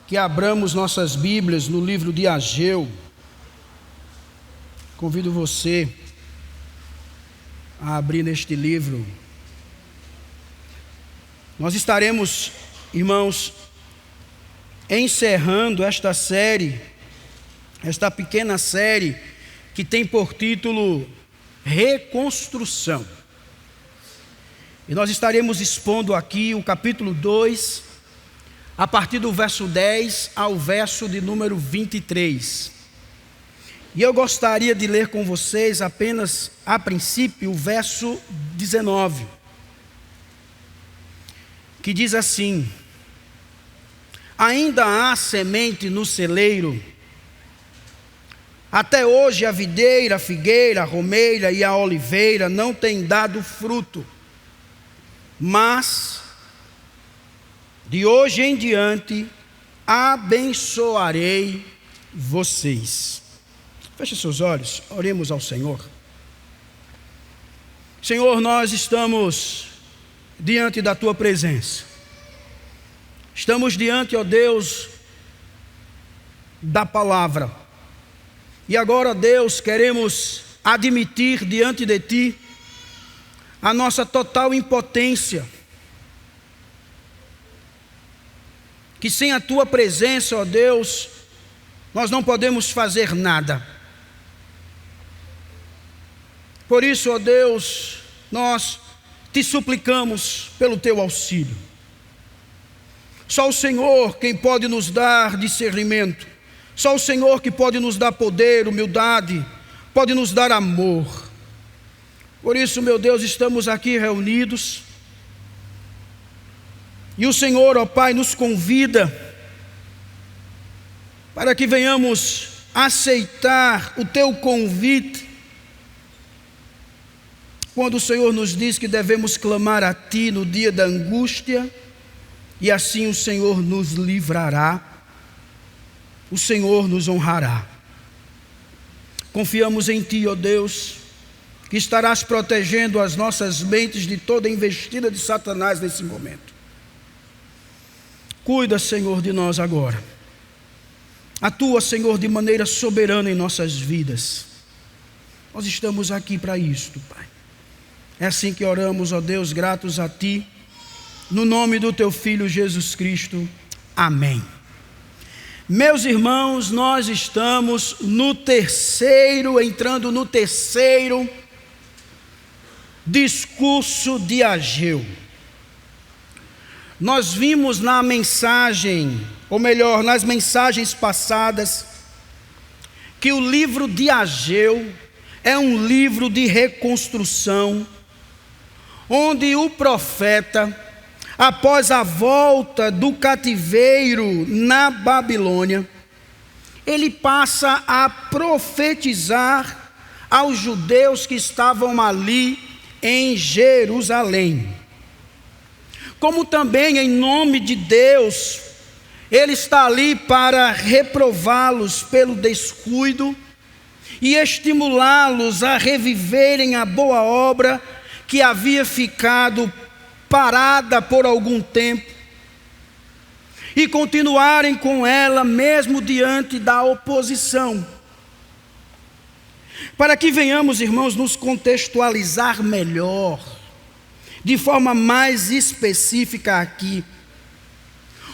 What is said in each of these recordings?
que abramos nossas Bíblias no livro de Ageu. Convido você a abrir neste livro. Nós estaremos, irmãos, encerrando esta série, esta pequena série que tem por título Reconstrução. E nós estaremos expondo aqui o capítulo 2, a partir do verso 10 ao verso de número 23. E eu gostaria de ler com vocês apenas, a princípio, o verso 19, que diz assim: ainda há semente no celeiro, até hoje a videira, a figueira, a romeira e a oliveira não têm dado fruto, mas de hoje em diante abençoarei vocês. Feche seus olhos, oremos ao Senhor. Senhor, nós estamos diante da Tua presença. Estamos diante, ó Deus, da palavra. E agora, Deus, queremos admitir diante de Ti a nossa total impotência. Que sem a Tua presença, ó Deus, nós não podemos fazer nada. Por isso, ó Deus, nós Te suplicamos pelo Teu auxílio. Só o Senhor quem pode nos dar discernimento. Só o Senhor que pode nos dar poder, humildade, pode nos dar amor. Por isso, meu Deus, estamos aqui reunidos. E o Senhor, ó Pai, nos convida para que venhamos aceitar o Teu convite, quando o Senhor nos diz que devemos clamar a Ti no dia da angústia, e assim o Senhor nos livrará, o Senhor nos honrará. Confiamos em Ti, ó Deus, que estarás protegendo as nossas mentes de toda investida de Satanás nesse momento. Cuida, Senhor, de nós agora. Atua, Senhor, de maneira soberana em nossas vidas. Nós estamos aqui para isto, Pai. É assim que oramos, ó Deus, gratos a Ti, no nome do Teu Filho Jesus Cristo. Amém. Meus irmãos, nós estamos entrando no terceiro discurso de Ageu. Nós vimos na mensagem, ou melhor, nas mensagens passadas, que o livro de Ageu é um livro de reconstrução, onde o profeta, após a volta do cativeiro na Babilônia, ele passa a profetizar aos judeus que estavam ali em Jerusalém. Como também, em nome de Deus, ele está ali para reprová-los pelo descuido e estimulá-los a reviverem a boa obra que havia ficado parada por algum tempo e continuarem com ela mesmo diante da oposição. Para que venhamos, irmãos, nos contextualizar melhor, de forma mais específica aqui.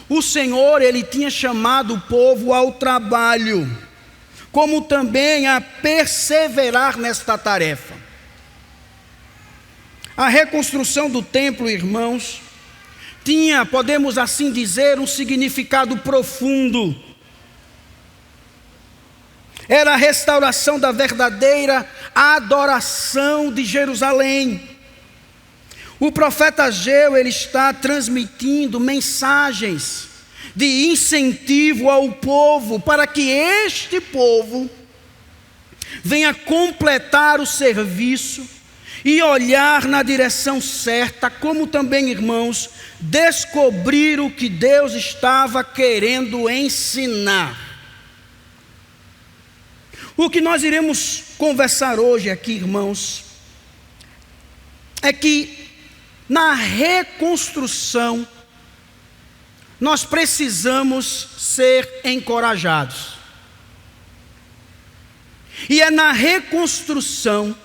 O Senhor, Ele tinha chamado o povo ao trabalho, como também a perseverar nesta tarefa. A reconstrução do templo, irmãos, tinha, podemos assim dizer, um significado profundo. Era a restauração da verdadeira adoração de Jerusalém. O profeta Ageu, ele está transmitindo mensagens de incentivo ao povo, para que este povo venha completar o serviço e olhar na direção certa, como também, irmãos, descobrir o que Deus estava querendo ensinar. O que nós iremos conversar hoje aqui, irmãos, é que na reconstrução nós precisamos ser encorajados. E é na reconstrução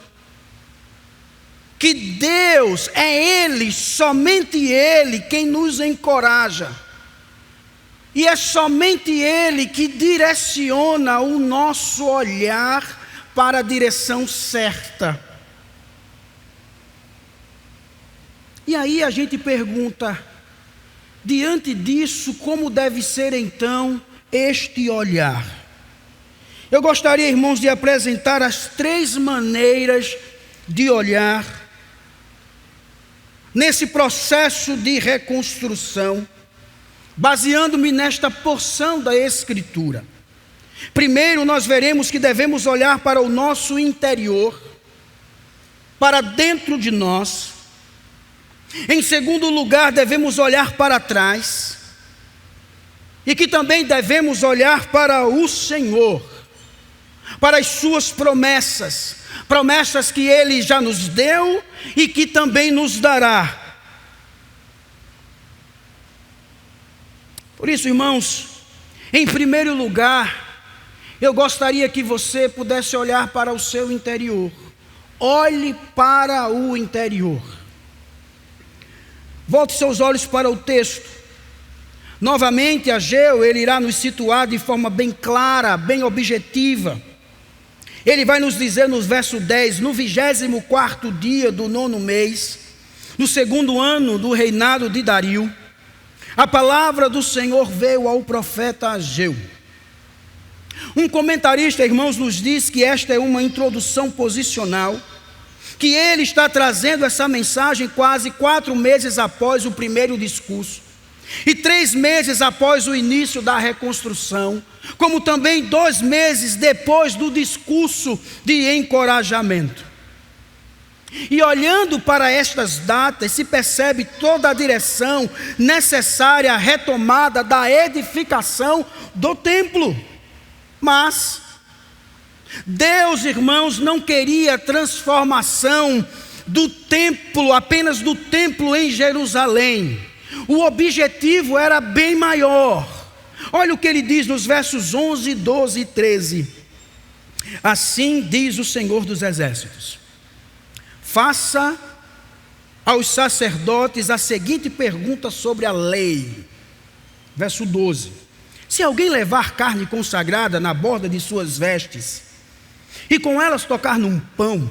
que Deus, é Ele, somente Ele, quem nos encoraja. E é somente Ele que direciona o nosso olhar para a direção certa. E aí a gente pergunta, diante disso, como deve ser então este olhar? Eu gostaria, irmãos, de apresentar as 3 maneiras de olhar nesse processo de reconstrução, baseando-me nesta porção da Escritura. Primeiro, nós veremos que devemos olhar para o nosso interior, para dentro de nós. Em segundo lugar, devemos olhar para trás, e que também devemos olhar para o Senhor, para as suas promessas, promessas que Ele já nos deu e que também nos dará. Por isso, irmãos, em primeiro lugar, eu gostaria que você pudesse olhar para o seu interior. Olhe para o interior. Volte seus olhos para o texto. Novamente, Ageu, ele irá nos situar de forma bem clara, bem objetiva. Ele vai nos dizer no verso 10, no 24º dia do 9º mês, no 2º ano do reinado de Dario, a palavra do Senhor veio ao profeta Ageu. Um comentarista, irmãos, nos diz que esta é uma introdução posicional, que ele está trazendo essa mensagem quase 4 meses após o primeiro discurso, e 3 meses após o início da reconstrução, como também 2 meses depois do discurso de encorajamento. E olhando para estas datas, se percebe toda a direção necessária à retomada da edificação do templo. Mas Deus, irmãos, não queria transformação do templo, apenas do templo em Jerusalém. O objetivo era bem maior. Olha o que ele diz nos versos 11, 12 e 13. Assim diz o Senhor dos Exércitos: faça aos sacerdotes a seguinte pergunta sobre a lei. Verso 12. Se alguém levar carne consagrada na borda de suas vestes, e com elas tocar num pão,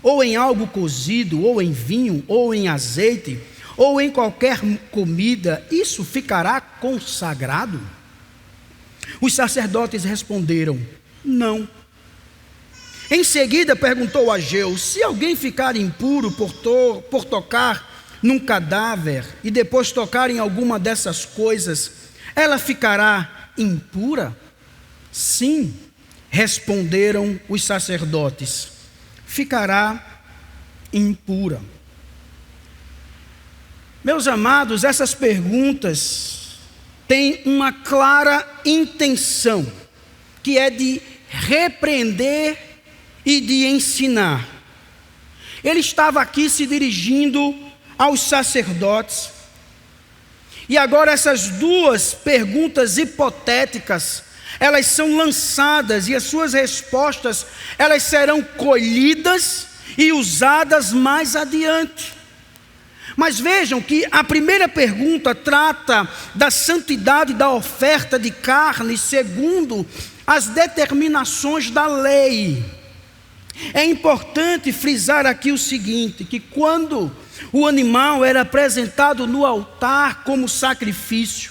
ou em algo cozido, ou em vinho, ou em azeite, ou em qualquer comida, isso ficará consagrado? Os sacerdotes responderam: não. Em seguida perguntou Ageu: se alguém ficar impuro por tocar num cadáver e depois tocar em alguma dessas coisas, ela ficará impura? Sim, responderam os sacerdotes, ficará impura. Meus amados, essas perguntas têm uma clara intenção, que é de repreender e de ensinar. Ele estava aqui se dirigindo aos sacerdotes, e agora essas 2 perguntas hipotéticas, elas são lançadas, e as suas respostas, elas serão colhidas e usadas mais adiante. Mas vejam que a primeira pergunta trata da santidade da oferta de carne segundo as determinações da lei. É importante frisar aqui o seguinte, que quando o animal era apresentado no altar como sacrifício,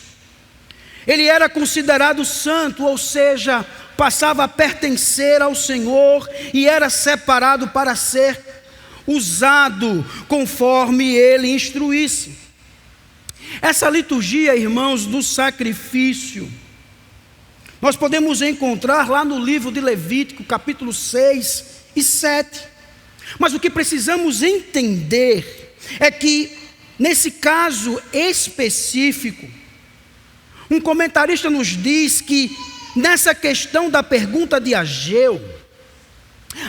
ele era considerado santo, ou seja, passava a pertencer ao Senhor e era separado para ser usado conforme ele instruísse. Essa liturgia, irmãos, do sacrifício, nós podemos encontrar lá no livro de Levítico, capítulo 6 e 7. Mas o que precisamos entender é que, nesse caso específico, um comentarista nos diz que, nessa questão da pergunta de Ageu,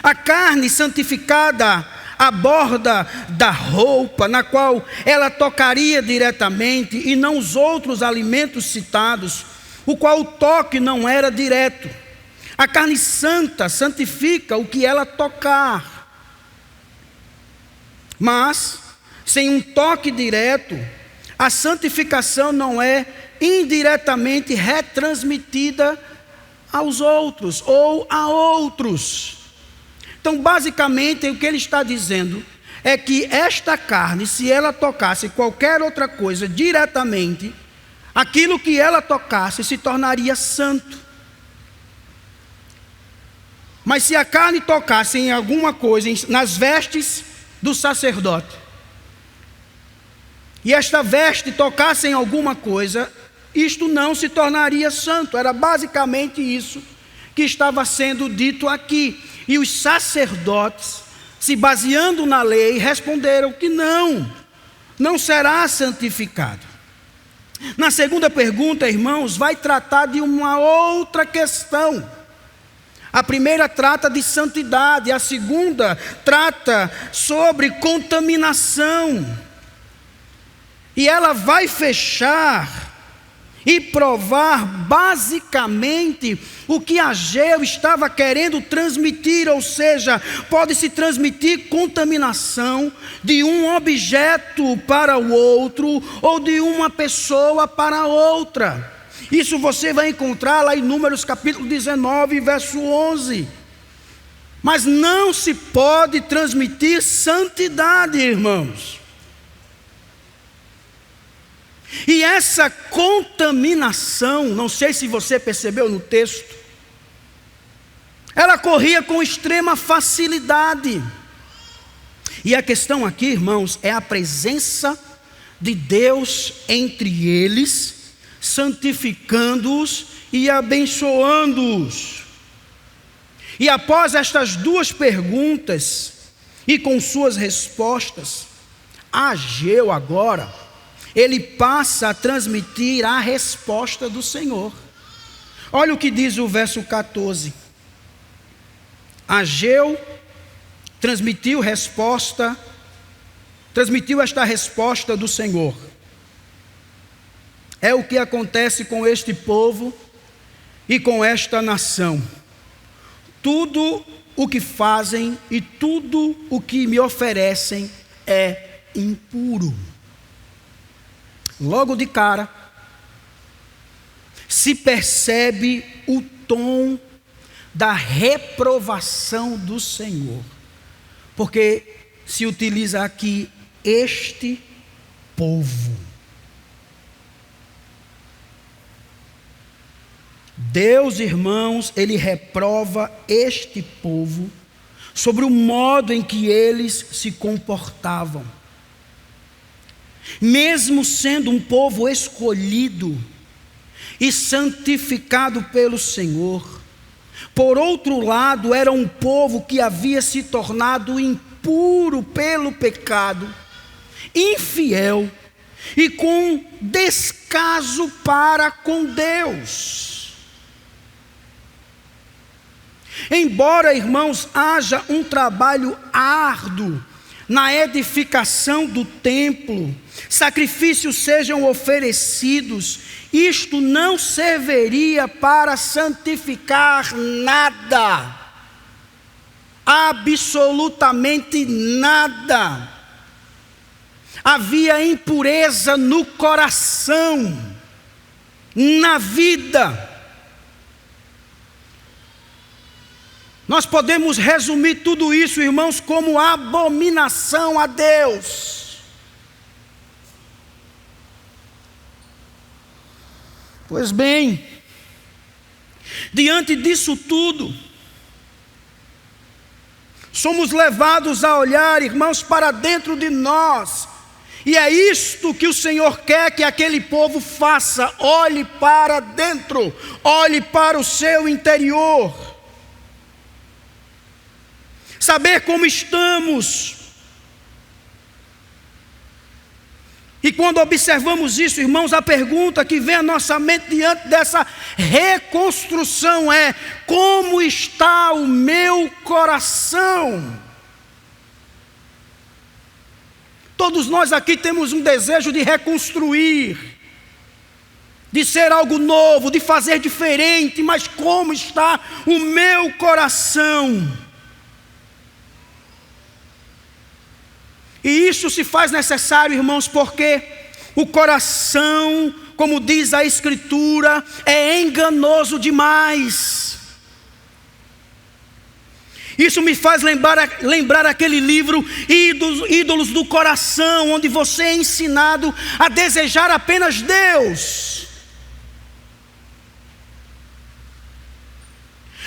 a carne santificada a borda da roupa, na qual ela tocaria diretamente, e não os outros alimentos citados, o qual o toque não era direto. A carne santa santifica o que ela tocar. Mas, sem um toque direto, a santificação não é indiretamente retransmitida aos outros ou a outros. Então, basicamente, o que ele está dizendo é que esta carne, se ela tocasse qualquer outra coisa diretamente, aquilo que ela tocasse se tornaria santo. Mas se a carne tocasse em alguma coisa, nas vestes do sacerdote, e esta veste tocasse em alguma coisa, isto não se tornaria santo. Era basicamente isso que estava sendo dito aqui. E os sacerdotes, se baseando na lei, responderam que não será santificado. Na segunda pergunta, irmãos, vai tratar de uma outra questão. A primeira trata de santidade, a segunda trata sobre contaminação. E ela vai fechar e provar basicamente o que Ageu estava querendo transmitir, ou seja, pode-se transmitir contaminação de um objeto para o outro ou de uma pessoa para outra. Isso você vai encontrar lá em Números capítulo 19, verso 11. Mas não se pode transmitir santidade, irmãos. E essa contaminação, não sei se você percebeu no texto, ela corria com extrema facilidade. E a questão aqui, irmãos, é a presença de Deus entre eles, santificando-os e abençoando-os. E após estas duas perguntas, e com suas respostas, Ageu agora, ele passa a transmitir a resposta do Senhor. Olha o que diz o verso 14. Ageu transmitiu esta resposta do Senhor. É o que acontece com este povo e com esta nação. Tudo o que fazem e tudo o que me oferecem é impuro. Logo de cara, se percebe o tom da reprovação do Senhor, porque se utiliza aqui este povo. Deus, irmãos, ele reprova este povo sobre o modo em que eles se comportavam. Mesmo sendo um povo escolhido e santificado pelo Senhor, por outro lado, era um povo que havia se tornado impuro pelo pecado, infiel e com descaso para com Deus. Embora, irmãos, haja um trabalho árduo na edificação do templo, sacrifícios sejam oferecidos, isto não serviria para santificar nada, absolutamente nada. Havia impureza no coração, na vida. Nós podemos resumir tudo isso, irmãos, como abominação a Deus. Pois bem, diante disso tudo, somos levados a olhar, irmãos, para dentro de nós. E é isto que o Senhor quer que aquele povo faça. Olhe para dentro, olhe para o seu interior. Saber como estamos. E quando observamos isso, irmãos, a pergunta que vem à nossa mente diante dessa reconstrução é: como está o meu coração? Todos nós aqui temos um desejo de reconstruir, de ser algo novo, de fazer diferente, mas como está o meu coração? E isso se faz necessário, irmãos, porque o coração, como diz a Escritura, é enganoso demais. Isso me faz lembrar aquele livro Ídolos do Coração, onde você é ensinado a desejar apenas Deus.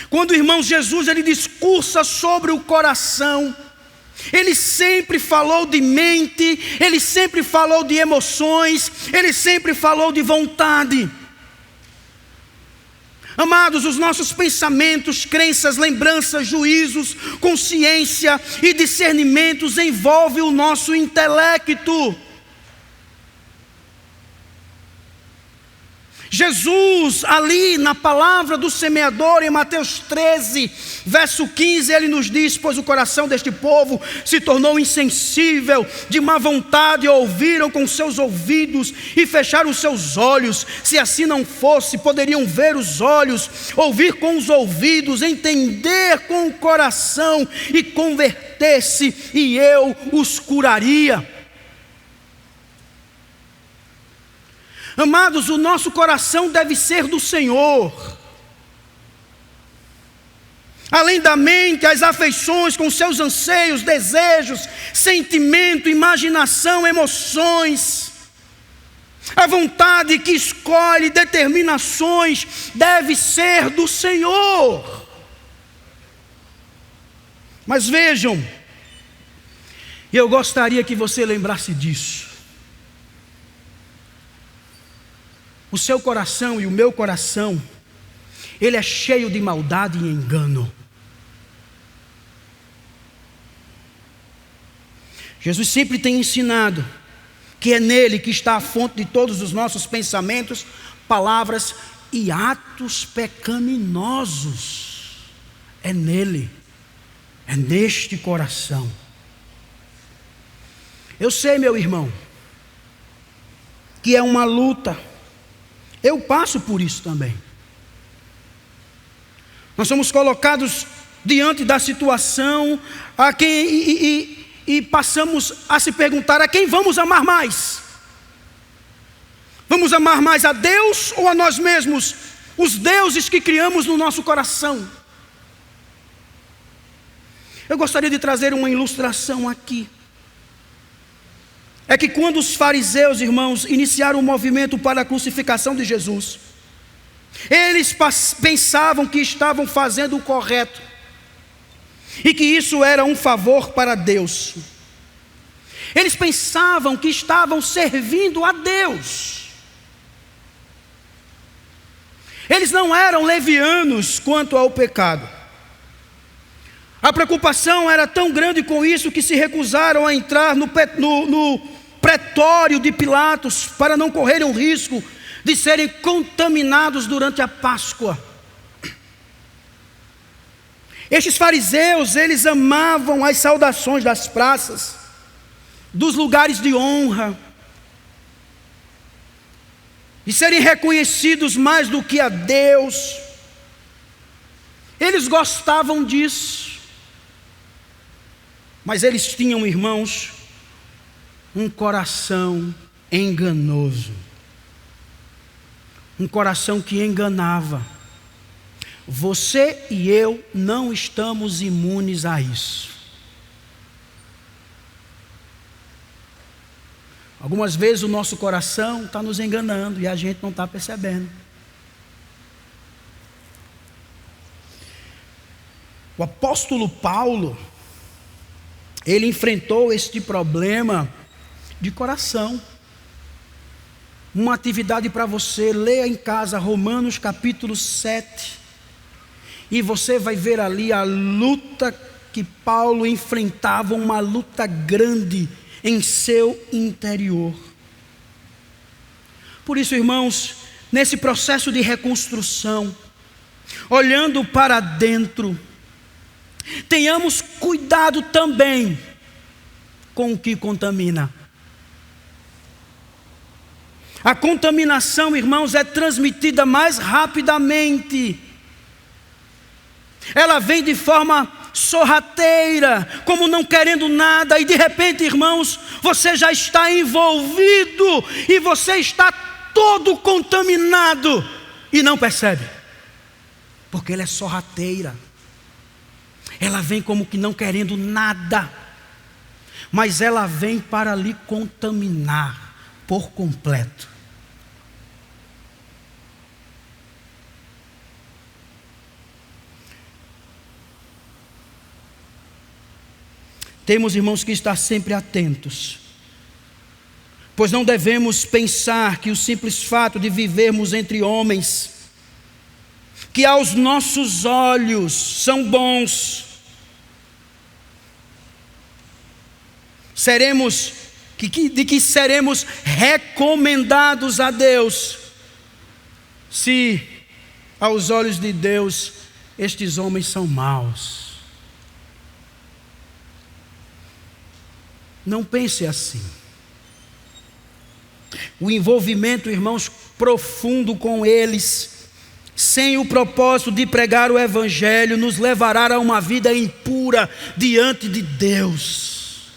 Quando o irmão Jesus ele discursa sobre o coração, ele sempre falou de mente, ele sempre falou de emoções, ele sempre falou de vontade. Amados, os nossos pensamentos, crenças, lembranças, juízos, consciência e discernimentos envolvem o nosso intelecto. Jesus, ali na palavra do semeador, em Mateus 13, verso 15, ele nos diz: pois o coração deste povo se tornou insensível, de má vontade, ouviram com seus ouvidos e fecharam os seus olhos. Se assim não fosse, poderiam ver os olhos, ouvir com os ouvidos, entender com o coração e converter-se, e eu os curaria. Amados, o nosso coração deve ser do Senhor. Além da mente, as afeições com seus anseios, desejos, sentimento, imaginação, emoções, a vontade que escolhe, determinações, deve ser do Senhor. Mas vejam, eu gostaria que você lembrasse disso. O seu coração e o meu coração, ele é cheio de maldade e engano. Jesus sempre tem ensinado que é nele que está a fonte de todos os nossos pensamentos, palavras e atos pecaminosos. É nele, é neste coração. Eu sei, meu irmão, que é uma luta. Eu passo por isso também. Nós somos colocados diante da situação e passamos a se perguntar: a quem vamos amar mais? Vamos amar mais a Deus ou a nós mesmos? Os deuses que criamos no nosso coração. Eu gostaria de trazer uma ilustração aqui. É que quando os fariseus, irmãos, iniciaram o movimento para a crucificação de Jesus, eles pensavam que estavam fazendo o correto e que isso era um favor para Deus. Eles pensavam que estavam servindo a Deus. Eles não eram levianos quanto ao pecado. A preocupação era tão grande com isso que se recusaram a entrar no pretório de Pilatos para não correrem o risco de serem contaminados durante a Páscoa. Estes fariseus, eles amavam as saudações das praças, dos lugares de honra, de serem reconhecidos mais do que a Deus. Eles gostavam disso. Mas eles tinham, irmãos, um coração enganoso. Um coração que enganava. Você e eu não estamos imunes a isso. Algumas vezes o nosso coração está nos enganando e a gente não está percebendo. O apóstolo Paulo, ele enfrentou este problema de coração. Uma atividade para você: leia em casa Romanos capítulo 7, e você vai ver ali a luta que Paulo enfrentava, uma luta grande em seu interior. Por isso, irmãos, nesse processo de reconstrução, olhando para dentro, tenhamos cuidado também com o que contamina A contaminação, irmãos, é transmitida mais rapidamente. Ela vem de forma sorrateira, como não querendo nada, e de repente, irmãos, você já está envolvido e você está todo contaminado e não percebe, porque ela é sorrateira. Ela vem como que não querendo nada, mas ela vem para lhe contaminar por completo. Temos, irmãos, que estar sempre atentos, pois não devemos pensar que o simples fato de vivermos entre homens, que aos nossos olhos são bons, de que seremos recomendados a Deus, se aos olhos de Deus estes homens são maus. Não pense assim. O envolvimento, irmãos, profundo com eles, sem o propósito de pregar o Evangelho, nos levará a uma vida impura diante de Deus.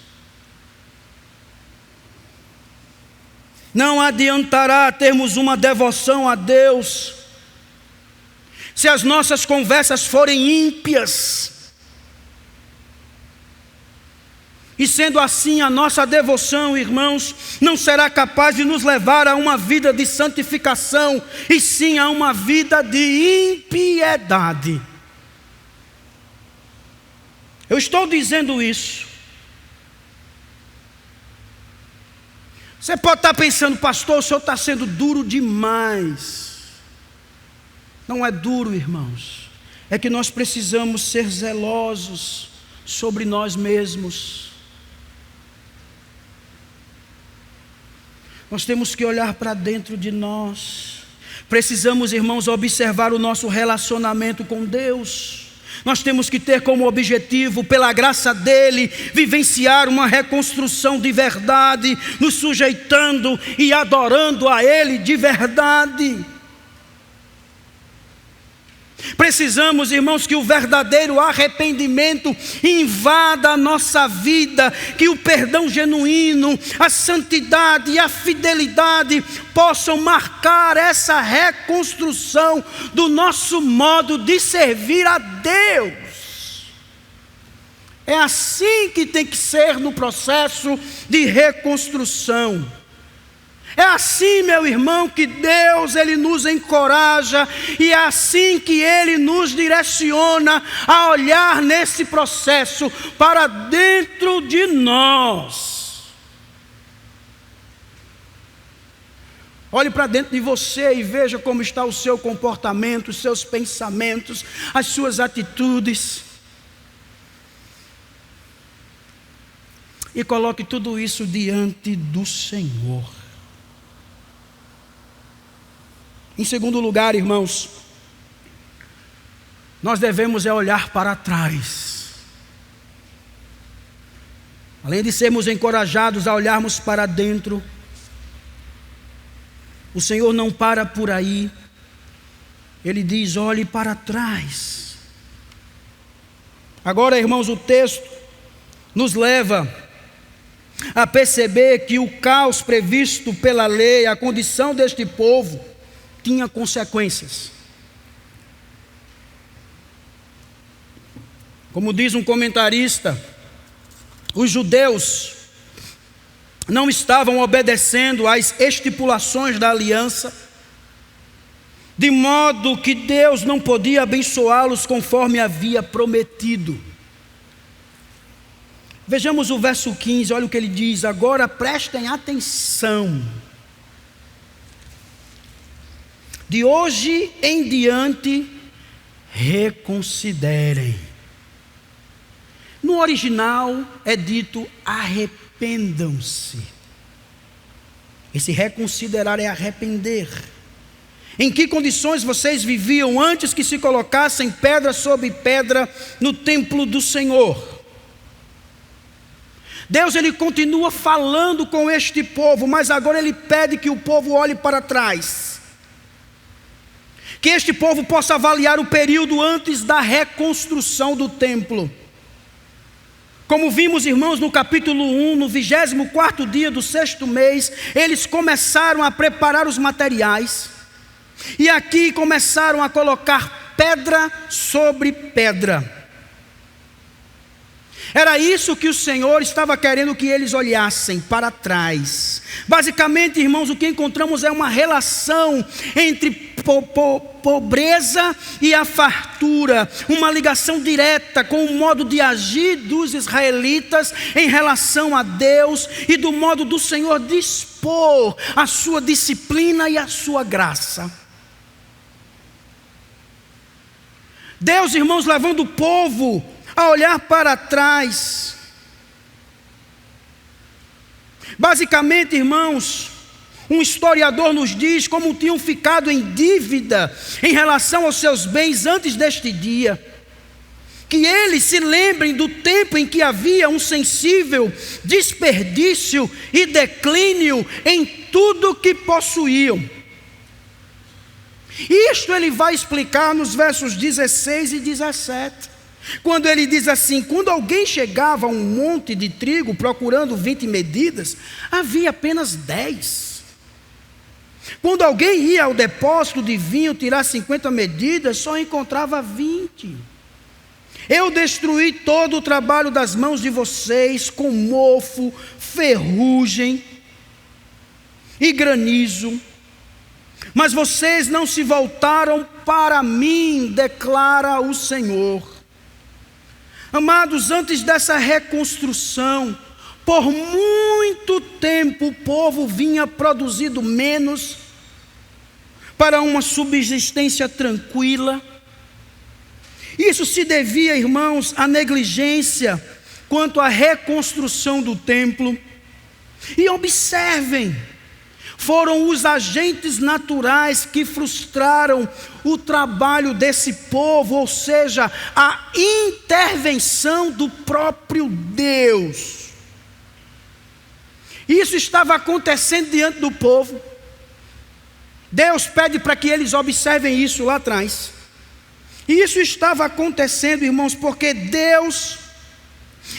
Não adiantará termos uma devoção a Deus, se as nossas conversas forem ímpias. E sendo assim, a nossa devoção, irmãos, não será capaz de nos levar a uma vida de santificação, e sim a uma vida de impiedade. Eu estou dizendo isso. Você pode estar pensando, pastor, o senhor está sendo duro demais. Não é duro, irmãos. É que nós precisamos ser zelosos sobre nós mesmos. Nós temos que olhar para dentro de nós. Precisamos, irmãos, observar o nosso relacionamento com Deus. Nós temos que ter como objetivo, pela graça dEle, vivenciar uma reconstrução de verdade, nos sujeitando e adorando a Ele de verdade. Precisamos, irmãos, que o verdadeiro arrependimento invada a nossa vida, que o perdão genuíno, a santidade e a fidelidade possam marcar essa reconstrução do nosso modo de servir a Deus. É assim que tem que ser no processo de reconstrução. É assim, meu irmão, que Deus, Ele nos encoraja, e é assim que Ele nos direciona a olhar nesse processo para dentro de nós. Olhe para dentro de você e veja como está o seu comportamento, os seus pensamentos, as suas atitudes. E coloque tudo isso diante do Senhor. Em segundo lugar, irmãos, nós devemos olhar para trás. Além de sermos encorajados a olharmos para dentro, o Senhor não para por aí. Ele diz: olhe para trás. Agora, irmãos, o texto nos leva a perceber que o caos previsto pela lei, a condição deste povo, tinha consequências. Como diz um comentarista, os judeus não estavam obedecendo às estipulações da aliança, de modo que Deus não podia abençoá-los conforme havia prometido. Vejamos o verso 15, olha o que ele diz: agora prestem atenção. De hoje em diante, reconsiderem. No original é dito arrependam-se. Esse reconsiderar é arrepender. Em que condições vocês viviam antes que se colocassem pedra sobre pedra no templo do Senhor? Deus ele continua falando com este povo, mas agora ele pede que o povo olhe para trás. Que este povo possa avaliar o período antes da reconstrução do templo. Como vimos, irmãos, no capítulo 1, no 24º dia do 6º mês, eles começaram a preparar os materiais. E aqui começaram a colocar pedra sobre pedra. Era isso que o Senhor estava querendo que eles olhassem para trás. Basicamente, irmãos, o que encontramos é uma relação entre pobreza e a fartura, uma ligação direta com o modo de agir dos israelitas em relação a Deus e do modo do Senhor dispor a sua disciplina e a sua graça. Deus, irmãos, levando o povo a olhar para trás. Basicamente, irmãos, um historiador nos diz como tinham ficado em dívida em relação aos seus bens antes deste dia. Que eles se lembrem do tempo em que havia um sensível desperdício e declínio em tudo que possuíam. Isto ele vai explicar nos versos 16 e 17. Quando ele diz assim: quando alguém chegava a um monte de trigo procurando 20 medidas, havia apenas 10. Quando alguém ia ao depósito de vinho tirar 50 medidas, só encontrava 20. Eu destruí todo o trabalho das mãos de vocês com mofo, ferrugem e granizo. Mas vocês não se voltaram para mim, declara o Senhor. Amados, antes dessa reconstrução, por muito tempo o povo vinha produzindo menos para uma subsistência tranquila. Isso se devia, irmãos, à negligência quanto à reconstrução do templo. E observem, foram os agentes naturais que frustraram o trabalho desse povo, ou seja, a intervenção do próprio Deus. Isso estava acontecendo diante do povo. Deus pede para que eles observem isso lá atrás. E isso estava acontecendo, irmãos, porque Deus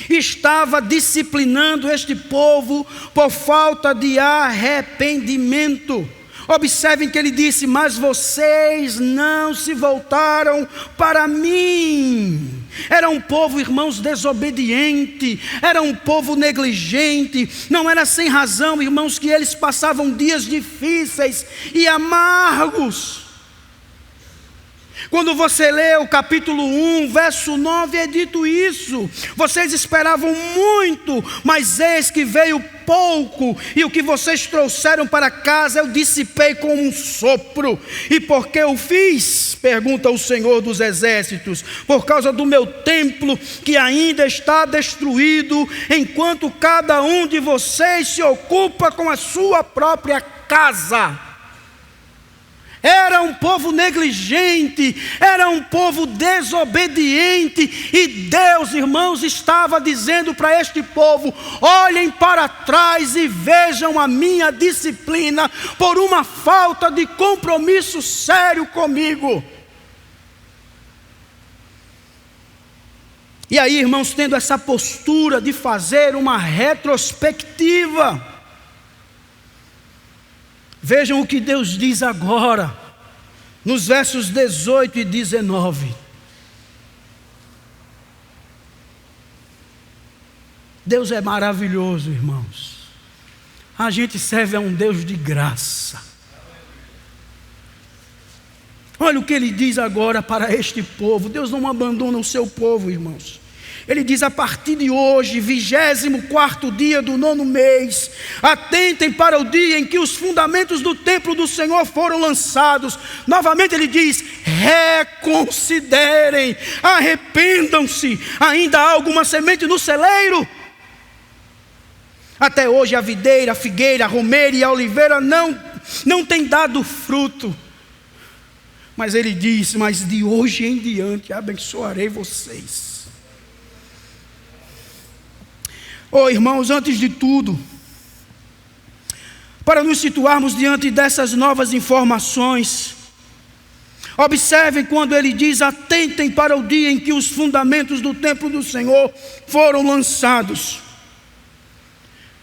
estava disciplinando este povo por falta de arrependimento. Observem que ele disse: mas vocês não se voltaram para mim. Era um povo, irmãos, desobediente, era um povo negligente. Não era sem razão, irmãos, que eles passavam dias difíceis e amargos. Quando você lê o capítulo 1, verso 9, é dito isso: vocês esperavam muito, mas eis que veio pouco, e o que vocês trouxeram para casa eu dissipei com um sopro. E por que eu fiz? Pergunta o Senhor dos Exércitos: por causa do meu templo que ainda está destruído, enquanto cada um de vocês se ocupa com a sua própria casa. Era um povo negligente, era um povo desobediente, e Deus, irmãos, estava dizendo para este povo: olhem para trás e vejam a minha disciplina por uma falta de compromisso sério comigo. E aí, irmãos, tendo essa postura de fazer uma retrospectiva, vejam o que Deus diz agora, nos versos 18 e 19. Deus é maravilhoso, irmãos. A gente serve a um Deus de graça. Olha o que ele diz agora para este povo. Deus não abandona o seu povo, irmãos. Ele diz: a partir de hoje, 24º dia do 9º mês, atentem para o dia em que os fundamentos do templo do Senhor foram lançados. Novamente ele diz: reconsiderem, arrependam-se. Ainda há alguma semente no celeiro? Até hoje a videira, a figueira, a romeira e a oliveira não têm dado fruto. Mas ele diz: mas de hoje em diante abençoarei vocês. Oh, irmãos, antes de tudo, para nos situarmos diante dessas novas informações, observem quando ele diz: atentem para o dia em que os fundamentos do templo do Senhor foram lançados.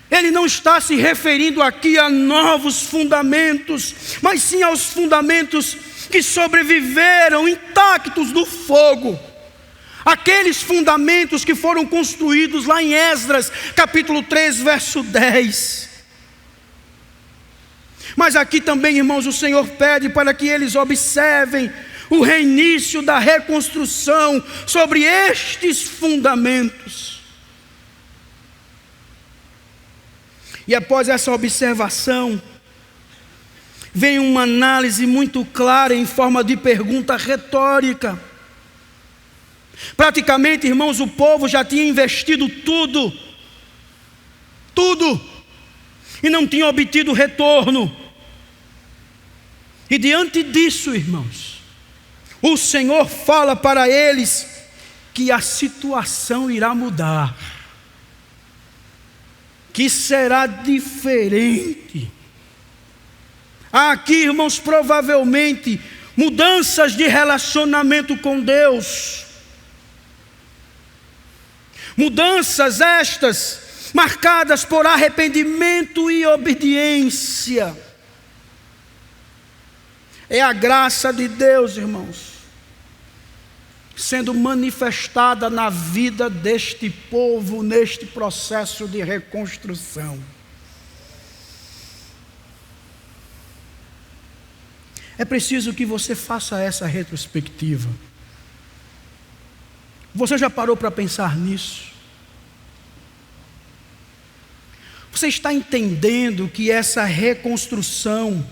Ele não está se referindo aqui a novos fundamentos, mas sim aos fundamentos que sobreviveram intactos do fogo. Aqueles fundamentos que foram construídos lá em Esdras, capítulo 3, verso 10. Mas aqui também, irmãos, o Senhor pede para que eles observem o reinício da reconstrução sobre estes fundamentos. E após essa observação, vem uma análise muito clara em forma de pergunta retórica. Praticamente, irmãos, o povo já tinha investido tudo, e não tinha obtido retorno. E diante disso, irmãos, o Senhor fala para eles que a situação irá mudar, que será diferente. Há aqui, irmãos, provavelmente mudanças de relacionamento com Deus. Mudanças estas marcadas por arrependimento e obediência. É a graça de Deus, irmãos, sendo manifestada na vida deste povo neste processo de reconstrução. É preciso que você faça essa retrospectiva. Você já parou para pensar nisso? Você está entendendo que essa reconstrução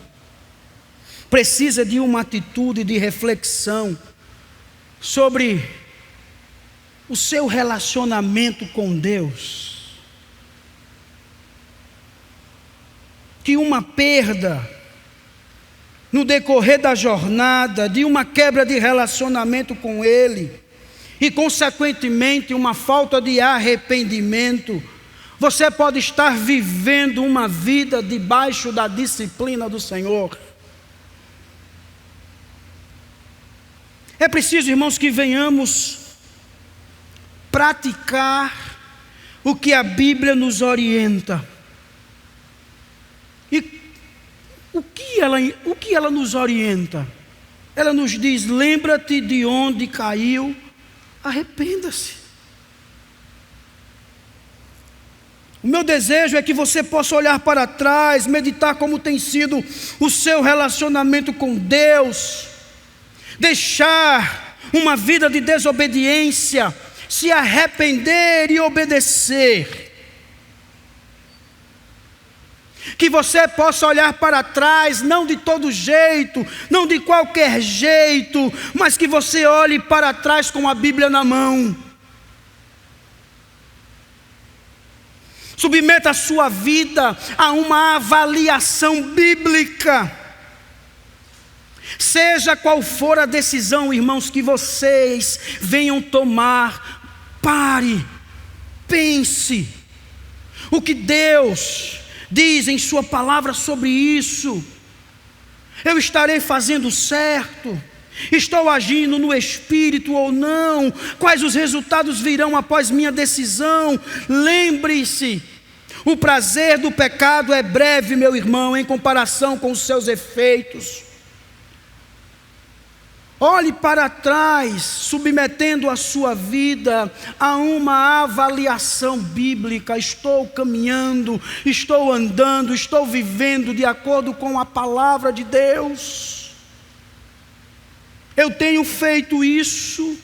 precisa de uma atitude de reflexão sobre o seu relacionamento com Deus? Que uma perda no decorrer da jornada, de uma quebra de relacionamento com Ele, e consequentemente uma falta de arrependimento, você pode estar vivendo uma vida debaixo da disciplina do Senhor. É preciso, irmãos, que venhamos praticar o que a Bíblia nos orienta. E o que ela nos orienta? Ela nos diz: lembra-te de onde caiu, arrependa-se. O meu desejo é que você possa olhar para trás, meditar como tem sido o seu relacionamento com Deus, deixar uma vida de desobediência, se arrepender e obedecer. Que você possa olhar para trás, não de todo jeito, não de qualquer jeito, mas que você olhe para trás com a Bíblia na mão. Submeta a sua vida a uma avaliação bíblica. Seja qual for a decisão, irmãos, que vocês venham tomar, pare, pense. O que Deus diz em sua palavra sobre isso? Eu estarei fazendo certo? Estou agindo no Espírito ou não? Quais os resultados virão após minha decisão? Lembre-se, o prazer do pecado é breve, meu irmão, em comparação com os seus efeitos. Olhe para trás, submetendo a sua vida a uma avaliação bíblica. Estou caminhando, estou andando, estou vivendo de acordo com a palavra de Deus. Eu tenho feito isso.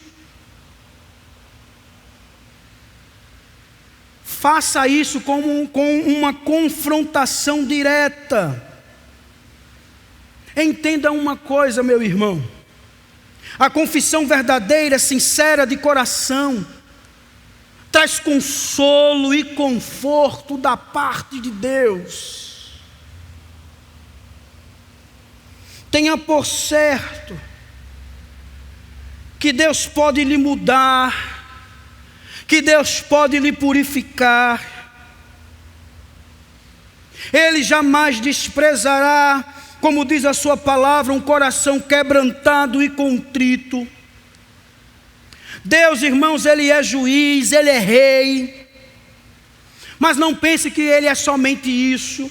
Faça isso com uma confrontação direta. Entenda uma coisa, meu irmão. A confissão verdadeira, sincera de coração, traz consolo e conforto da parte de Deus. Tenha por certo que Deus pode lhe mudar, que Deus pode lhe purificar, Ele jamais desprezará, como diz a sua palavra, um coração quebrantado e contrito. Deus, irmãos, Ele é juiz, Ele é rei, mas não pense que Ele é somente isso.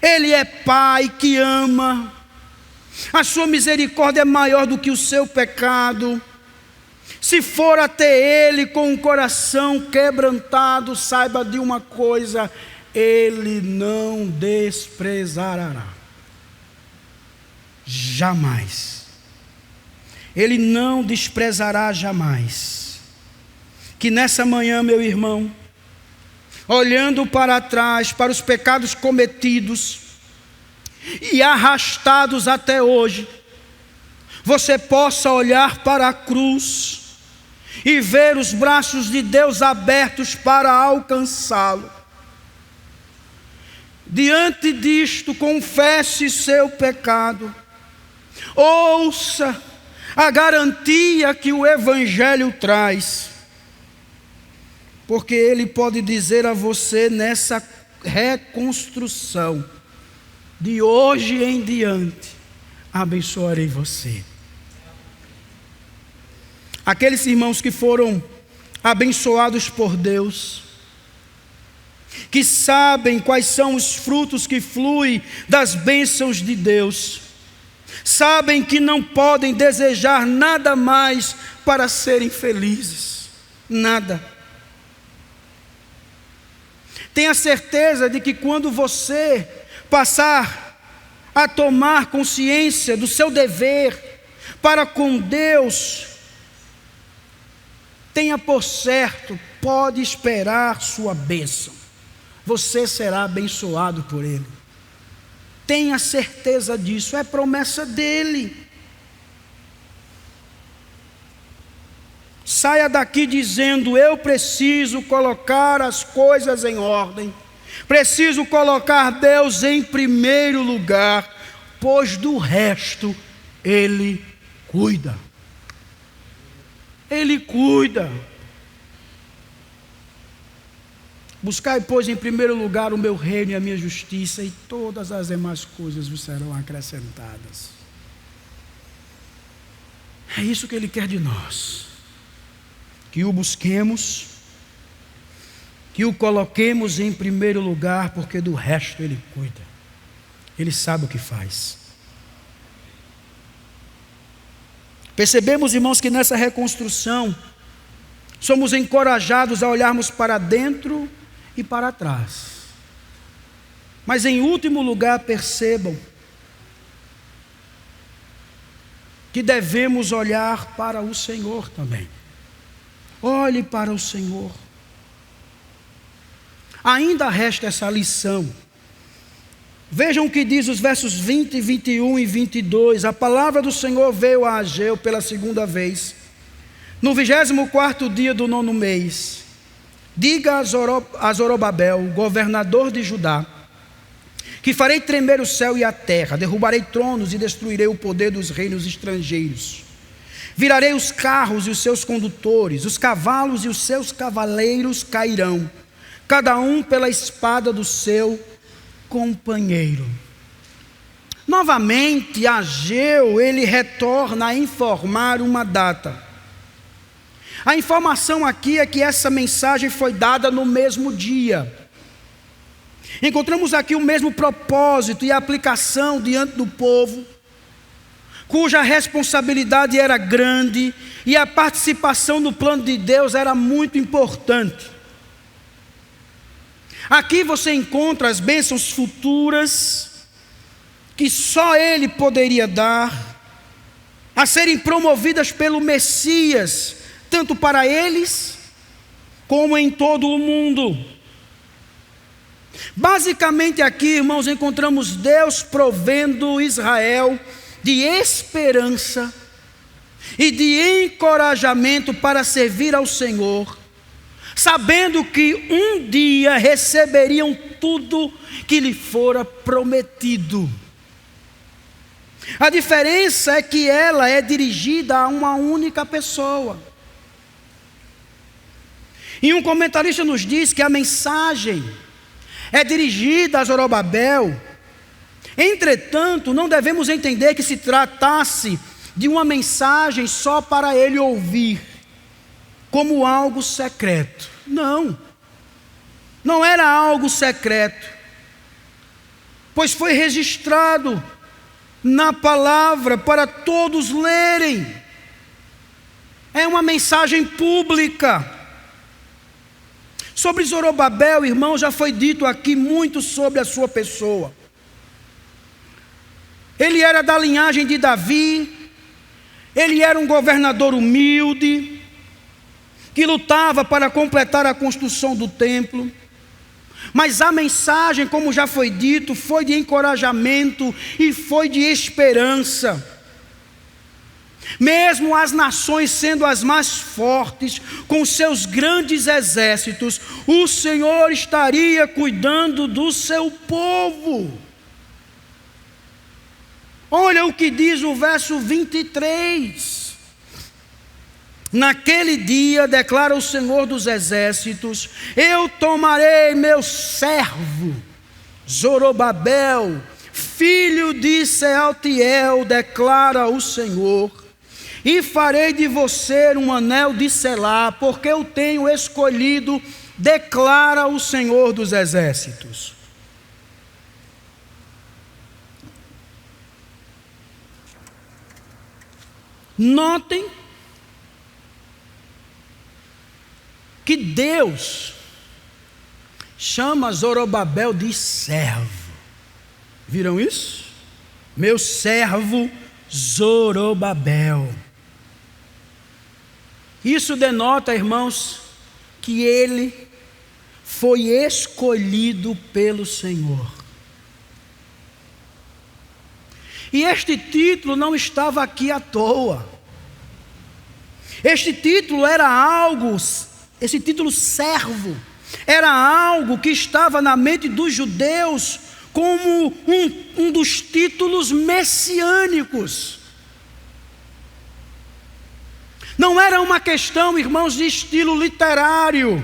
Ele é Pai que ama, a sua misericórdia é maior do que o seu pecado. Se for até Ele com um coração quebrantado, saiba de uma coisa: Ele não desprezará, jamais. Ele não desprezará jamais. Que nessa manhã, meu irmão, olhando para trás, para os pecados cometidos e arrastados até hoje, você possa olhar para a cruz e ver os braços de Deus abertos para alcançá-lo. Diante disto, confesse seu pecado, ouça a garantia que o Evangelho traz, porque Ele pode dizer a você nessa reconstrução: de hoje em diante, abençoarei você. Aqueles irmãos que foram abençoados por Deus, que sabem quais são os frutos que fluem das bênçãos de Deus, sabem que não podem desejar nada mais para serem felizes, nada. Tenha certeza de que quando você passar a tomar consciência do seu dever para com Deus, tenha por certo, pode esperar sua bênção. Você será abençoado por Ele. Tenha certeza disso, é promessa dEle. Saia daqui dizendo: eu preciso colocar as coisas em ordem, preciso colocar Deus em primeiro lugar, pois do resto Ele cuida. Ele cuida. Buscai, pois, em primeiro lugar o meu reino e a minha justiça, e todas as demais coisas vos serão acrescentadas. É isso que Ele quer de nós, que o busquemos, que o coloquemos em primeiro lugar, porque do resto Ele cuida. Ele sabe o que faz. Percebemos, irmãos, que nessa reconstrução somos encorajados a olharmos para dentro e para trás. Mas em último lugar, percebam que devemos olhar para o Senhor também. Olhe para o Senhor. Ainda resta essa lição. Vejam o que diz os versos 20, 21 e 22. A palavra do Senhor veio a Ageu pela segunda vez, no 24º dia do 9º mês. Diga a Zorobabel, governador de Judá, que farei tremer o céu e a terra, derrubarei tronos e destruirei o poder dos reinos estrangeiros. Virarei os carros e os seus condutores, os cavalos e os seus cavaleiros cairão, cada um pela espada do seu companheiro. Novamente, Ageu, ele retorna a informar uma data. A informação aqui é que essa mensagem foi dada no mesmo dia. Encontramos aqui o mesmo propósito e aplicação diante do povo, cuja responsabilidade era grande e a participação no plano de Deus era muito importante. Aqui você encontra as bênçãos futuras que só Ele poderia dar, a serem promovidas pelo Messias, tanto para eles como em todo o mundo. Basicamente aqui, irmãos, encontramos Deus provendo Israel de esperança e de encorajamento para servir ao Senhor, sabendo que um dia receberiam tudo que lhe fora prometido. A diferença é que ela é dirigida a uma única pessoa. E um comentarista nos diz que a mensagem é dirigida a Zorobabel. Entretanto, não devemos entender que se tratasse de uma mensagem só para ele ouvir, como algo secreto. Não, não era algo secreto, pois foi registrado na palavra para todos lerem. É uma mensagem pública. Sobre Zorobabel, irmão, já foi dito aqui muito sobre a sua pessoa. Ele era da linhagem de Davi, ele era um governador humilde, que lutava para completar a construção do templo. Mas a mensagem, como já foi dito, foi de encorajamento e foi de esperança. Mesmo as nações sendo as mais fortes, com seus grandes exércitos, o Senhor estaria cuidando do seu povo. Olha o que diz o verso 23. Naquele dia, declara o Senhor dos Exércitos, eu tomarei meu servo, Zorobabel, filho de Sealtiel, declara o Senhor, e farei de você um anel de selá, porque eu tenho escolhido, declara o Senhor dos Exércitos. Notem que Deus chama Zorobabel de servo. Viram isso? Meu servo Zorobabel. Isso denota, irmãos, que ele foi escolhido pelo Senhor. E este título não estava aqui à toa. Este título era algo, esse título servo, era algo que estava na mente dos judeus como um dos títulos messiânicos. Não era uma questão, irmãos, de estilo literário.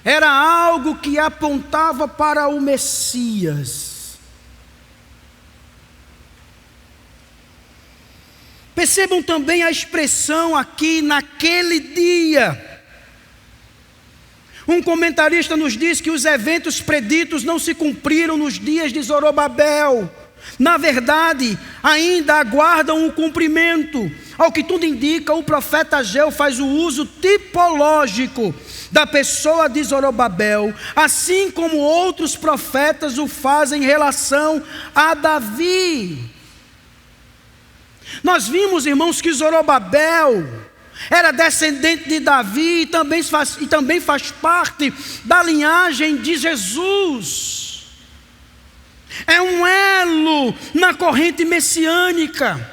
Era algo que apontava para o Messias. Percebam também a expressão aqui, naquele dia. Um comentarista nos diz que os eventos preditos não se cumpriram nos dias de Zorobabel. Na verdade, ainda aguardam o cumprimento. Ao que tudo indica, o profeta Ageu faz o uso tipológico da pessoa de Zorobabel, assim como outros profetas o fazem em relação a Davi. Nós vimos, irmãos, que Zorobabel era descendente de Davi e também faz parte da linhagem de Jesus. É um elo na corrente messiânica.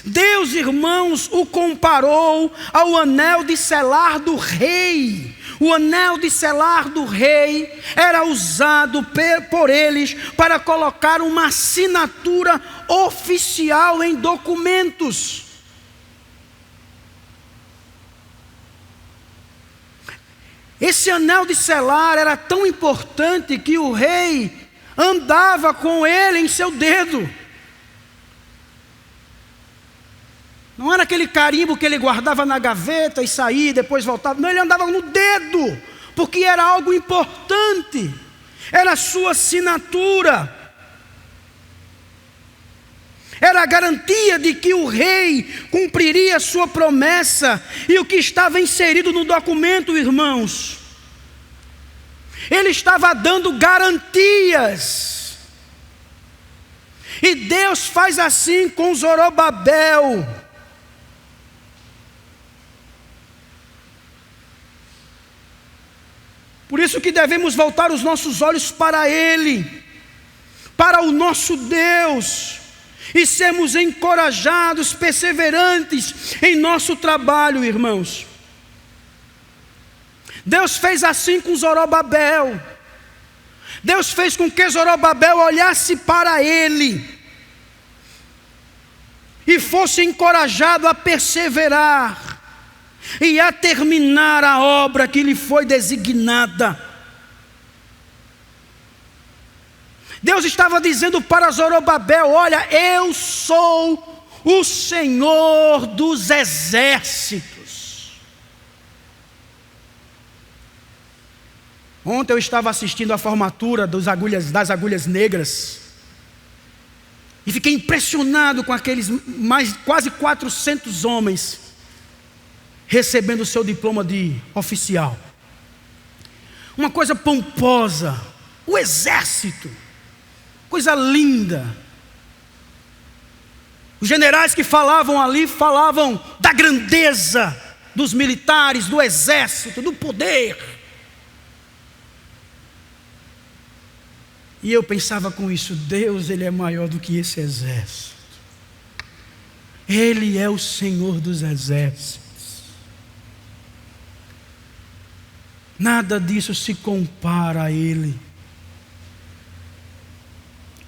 Deus, irmãos, o comparou ao anel de selar do rei. O anel de selar do rei era usado por eles para colocar uma assinatura oficial em documentos. Esse anel de selar era tão importante que o rei andava com ele em seu dedo. Não era aquele carimbo que ele guardava na gaveta e saía e depois voltava. Não, ele andava no dedo, porque era algo importante. Era a sua assinatura. Era a garantia de que o rei cumpriria a sua promessa. E o que estava inserido no documento, irmãos, ele estava dando garantias. E Deus faz assim com Zorobabel. Por isso que devemos voltar os nossos olhos para Ele, para o nosso Deus, e sermos encorajados, perseverantes em nosso trabalho, irmãos. Deus fez assim com Zorobabel. Deus fez com que Zorobabel olhasse para Ele e fosse encorajado a perseverar. e a terminar a obra que lhe foi designada. Deus estava dizendo para Zorobabel: olha, eu sou o Senhor dos exércitos. Ontem eu estava assistindo a formatura das agulhas negras e fiquei impressionado com aqueles quase 400 homens recebendo o seu diploma de oficial. Uma coisa pomposa, o exército, coisa linda. Os generais que falavam ali falavam da grandeza dos militares, do exército, do poder. E eu pensava com isso: Deus, Ele é maior do que esse exército. Ele é o Senhor dos exércitos. Nada disso se compara a Ele.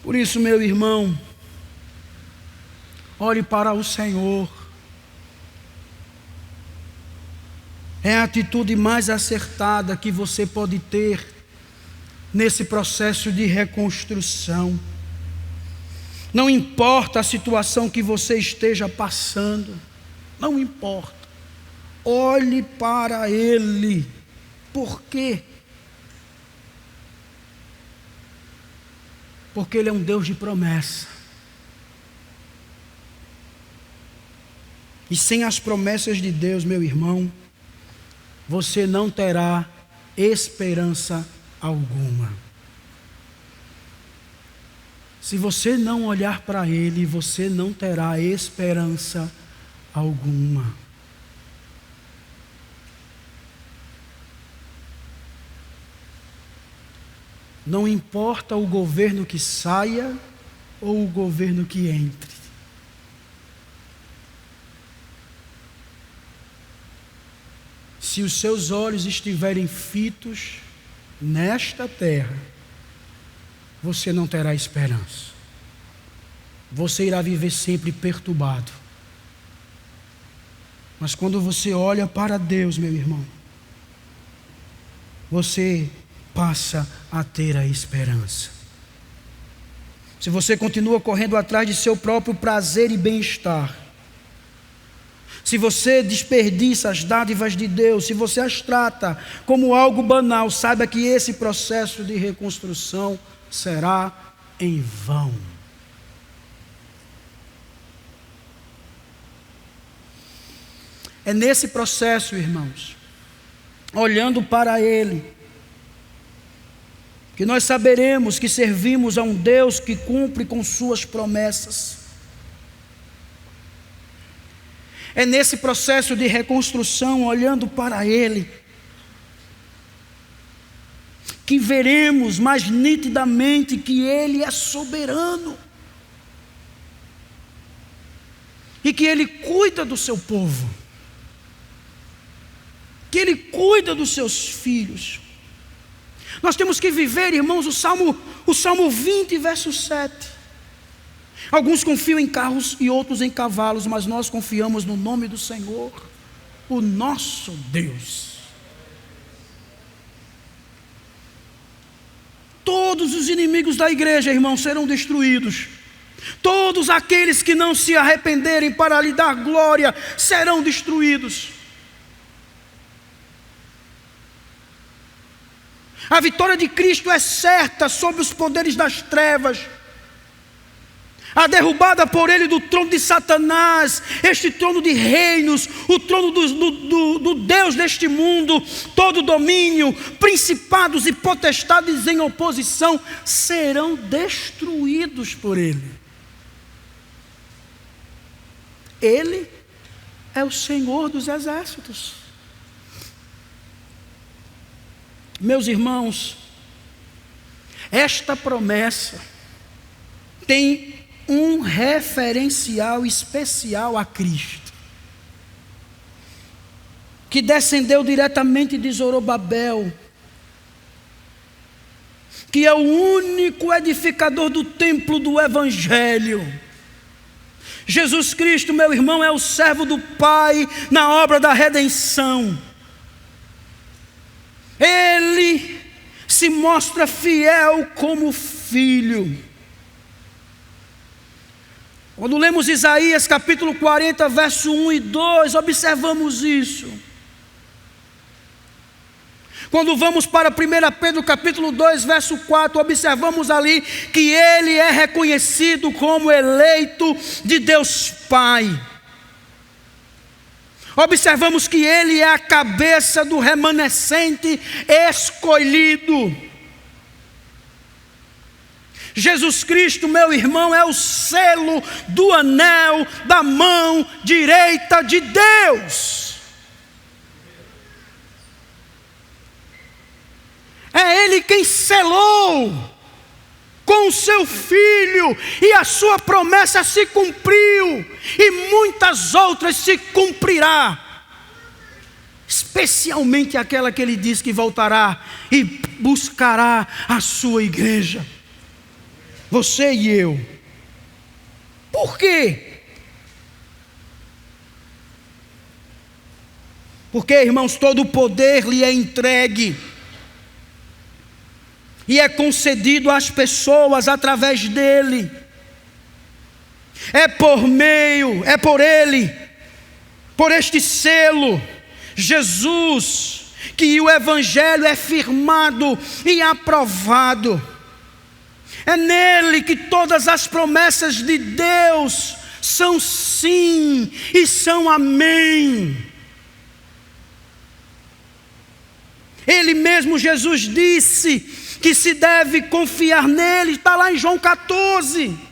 Por isso, meu irmão, olhe para o Senhor. É a atitude mais acertada que você pode ter nesse processo de reconstrução. Não importa a situação que você esteja passando, não importa. Olhe para Ele. Por quê? Porque Ele é um Deus de promessa. E sem as promessas de Deus, meu irmão, você não terá esperança alguma. Se você não olhar para Ele, você não terá esperança alguma. Não importa o governo que saia ou o governo que entre. Se os seus olhos estiverem fitos nesta terra, você não terá esperança. Você irá viver sempre perturbado. Mas quando você olha para Deus, meu irmão, você passa a ter a esperança. Se você continua correndo atrás de seu próprio prazer e bem-estar, se você desperdiça as dádivas de Deus, se você as trata como algo banal, saiba que esse processo de reconstrução será em vão. É nesse processo, irmãos, olhando para Ele, que nós saberemos que servimos a um Deus que cumpre com suas promessas. É nesse processo de reconstrução, olhando para Ele, que veremos mais nitidamente que Ele é soberano e que Ele cuida do seu povo, que Ele cuida dos seus filhos. Nós temos que viver, irmãos, o Salmo 20, verso 7. Alguns confiam em carros e outros em cavalos, mas nós confiamos no nome do Senhor, o nosso Deus. Todos os inimigos da igreja, irmãos, serão destruídos. Todos aqueles que não se arrependerem para lhe dar glória serão destruídos. A vitória de Cristo é certa sobre os poderes das trevas. A derrubada por Ele do trono de Satanás, este trono de reinos, o trono do Deus deste mundo, todo domínio, principados e potestades em oposição, serão destruídos por Ele. Ele é o Senhor dos exércitos. Meus irmãos, esta promessa tem um referencial especial a Cristo, que descendeu diretamente de Zorobabel, que é o único edificador do templo do Evangelho, Jesus Cristo, meu irmão, é o servo do Pai na obra da redenção. Ele se mostra fiel como filho. Quando lemos Isaías capítulo 40, verso 1 e 2, observamos isso. Quando vamos para 1 Pedro capítulo 2, verso 4, observamos ali que ele é reconhecido como eleito de Deus Pai. Observamos que ele é a cabeça do remanescente escolhido. Jesus Cristo, meu irmão, é o selo do anel da mão direita de Deus. É Ele quem selou com o seu Filho, e a sua promessa se cumpriu, e muitas outras se cumprirá, especialmente aquela que Ele diz que voltará e buscará a sua igreja, você e eu. Por quê? Porque, irmãos, todo o poder lhe é entregue e é concedido às pessoas através dele. É por ele, por este selo, Jesus, que o Evangelho é firmado e aprovado. É nele que todas as promessas de Deus são sim e são amém. Ele mesmo, Jesus, disse que se deve confiar nele, está lá em João 14.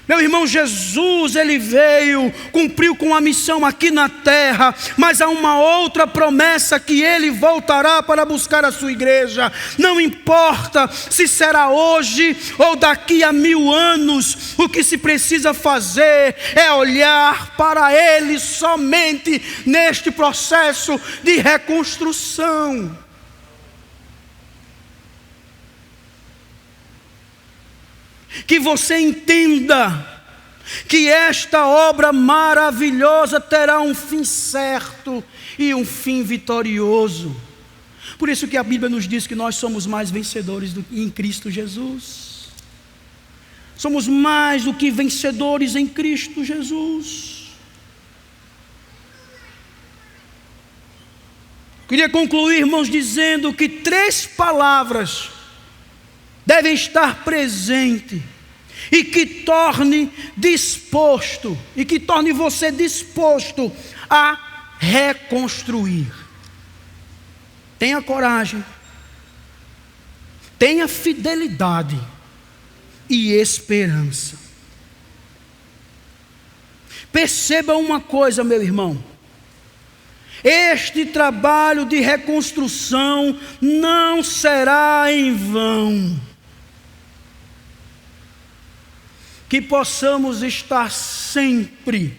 Meu irmão, Jesus, ele veio, cumpriu com a missão aqui na terra, mas há uma outra promessa, que ele voltará para buscar a sua igreja. Não importa se será hoje ou daqui a 1000 anos, o que se precisa fazer é olhar para ele somente neste processo de reconstrução. Que você entenda que esta obra maravilhosa terá um fim certo e um fim vitorioso. Por isso que a Bíblia nos diz que nós somos mais vencedores em Cristo Jesus. Somos mais do que vencedores em Cristo Jesus. Queria concluir, irmãos, dizendo que 3 palavras devem estar presentes e que torne você disposto a reconstruir. Tenha coragem, tenha fidelidade e esperança. Perceba uma coisa, meu irmão: este trabalho de reconstrução não será em vão. Que possamos estar sempre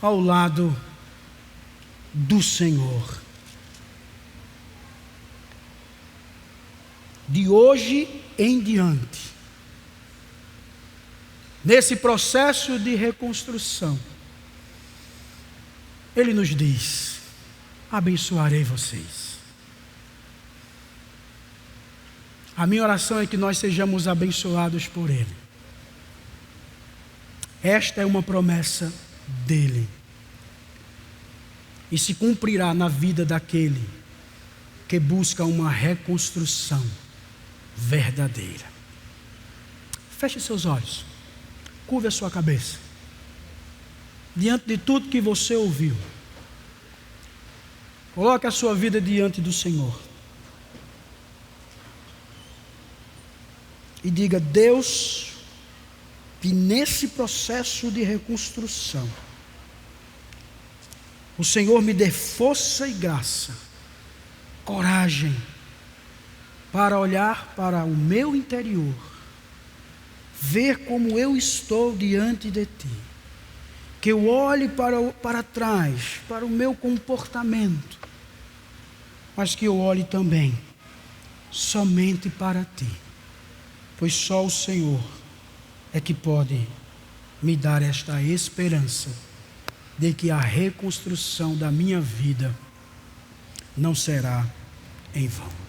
ao lado do Senhor. De hoje em diante, nesse processo de reconstrução, Ele nos diz: abençoarei vocês. A minha oração é que nós sejamos abençoados por Ele. Esta é uma promessa dele, e se cumprirá na vida daquele que busca uma reconstrução verdadeira. Feche seus olhos, curve a sua cabeça. Diante de tudo que você ouviu, coloque a sua vida diante do Senhor e diga: Deus, que nesse processo de reconstrução, o Senhor me dê força e graça, coragem, para olhar para o meu interior, ver como eu estou diante de Ti, que eu olhe para trás, para o meu comportamento, mas que eu olhe também somente para Ti, pois só o Senhor é que pode me dar esta esperança de que a reconstrução da minha vida não será em vão.